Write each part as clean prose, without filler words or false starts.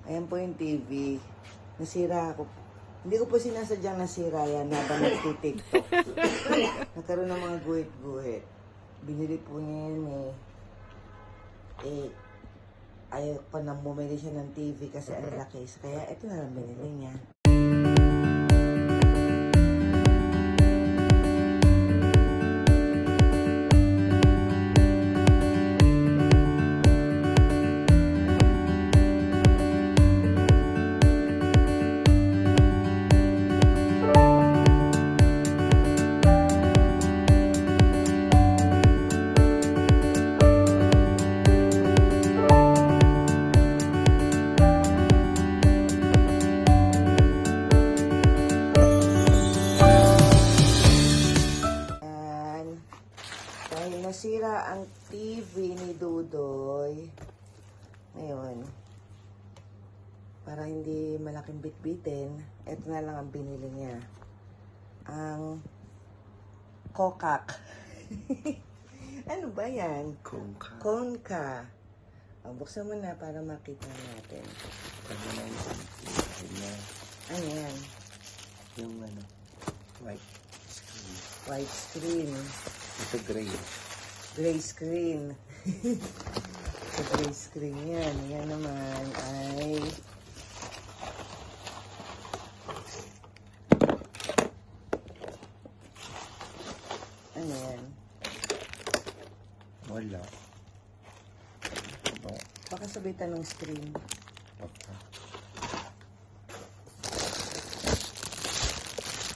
Ayan po yung TV. Nasira ako. Hindi ko po sinasadyang nasira yan habang nagtitiktok. Nagkaroon ng mga guhit-guhit. Binili po niya yan ayaw pa nang bumili siya ng TV kasi ang laki. Kaya ito na lang binili niya. Dahil nasira ang TV ni Dudoy, ngayon, para hindi malaking bitbitin, ito na lang ang binili niya. Ang Kokak. Ano ba yan? Konka. Konka. Buksan mo na para makita natin. Ano na yung Ano yan? yung white screen. White screen. Ito gray. Gray screen. Sa gray screen yan. Yan naman ay ano yan? Wala. Ba? Baka sabitan ng screen. Papa.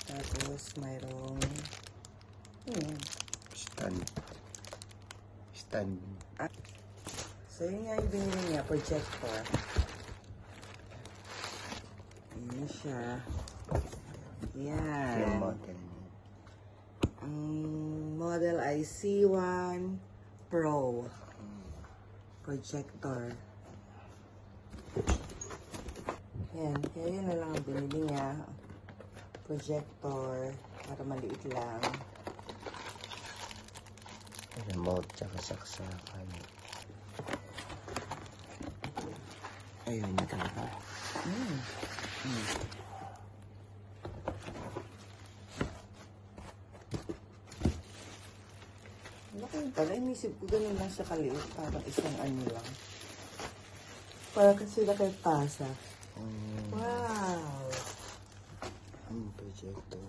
Tapos mayroong yan. Stand. So yun nga yung binili niya, projector. Ayan siya. Yan. Yung model niya. Ang model ay C1 Pro projector. Yan. Kaya yun na lang ang binili niya. Projector. Para maliit lang. Remote tsaka saksakan. Ayun na talaga. Laki pala. Inisip ko ganun lang siya kaliit. Parang isang ano lang. Parang kasi laki pasa. Wow! Ang projector.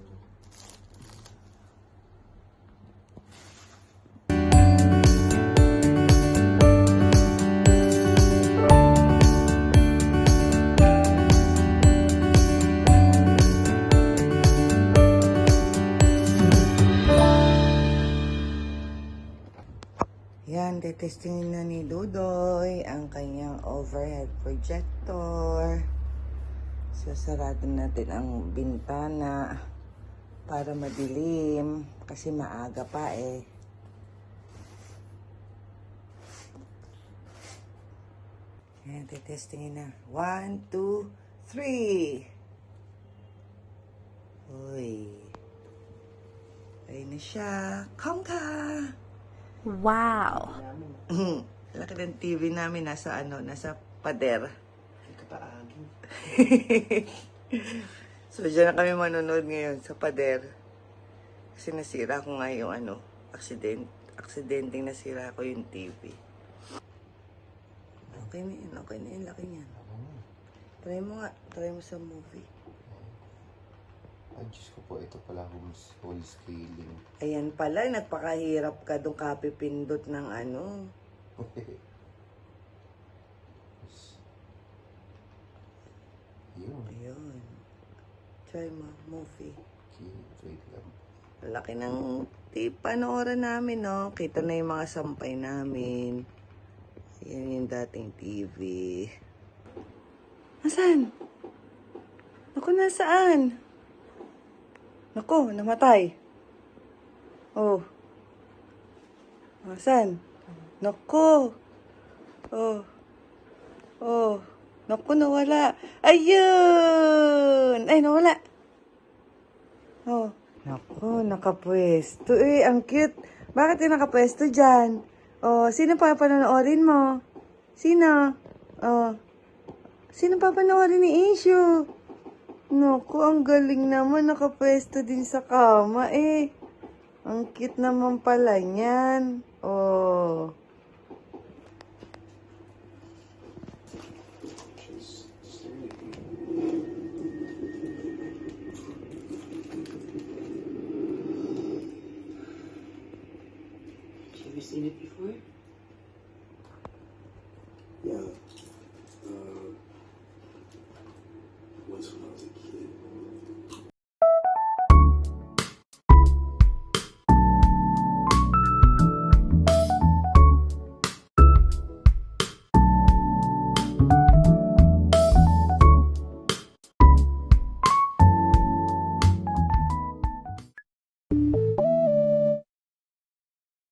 Yan, tetestingin na ni Dudoy ang kanyang overhead projector. Sasarado natin ang bintana para madilim kasi maaga pa eh. Yan, tetestingin na. 1, 2, 3. Uy. Ayun na siya. Kongka! Wow. Laki ng TV namin nasa pader. Kapaagi. So, dyan na kami manonood ngayon sa pader. Kasi nasira ko nga yung aksidenteng nasira ko yung TV. Okay na yun, laki niyan. Try mo nga, try mo sa movie. Ay, Diyos ko po, ito pala full scaling. Ayan pala, nagpakahirap ka doon kapipindot ng Yun. Ayun. Try mo, movie. Okay, wait lang. Laki ng panoorin namin, no? Kita na yung mga sampay namin. Ayan yung dating TV. Nasaan? Naku, nasaan? Naku, namatay. Oh. Nasaan? Naku. Oh. Oh. Naku, nawala. Ayun! Ay, nawala. Oh. Naku, nakapwesto. Ang cute. Bakit yung nakapwesto dyan? Oh, sino pa panonoorin mo? Sino? Oh. Sino papanoorin ni Isyo? Naku, ang galing naman. Nakapwesto din sa kama eh. Ang cute naman pala niyan. Oh. Have you seen it before? Yeah.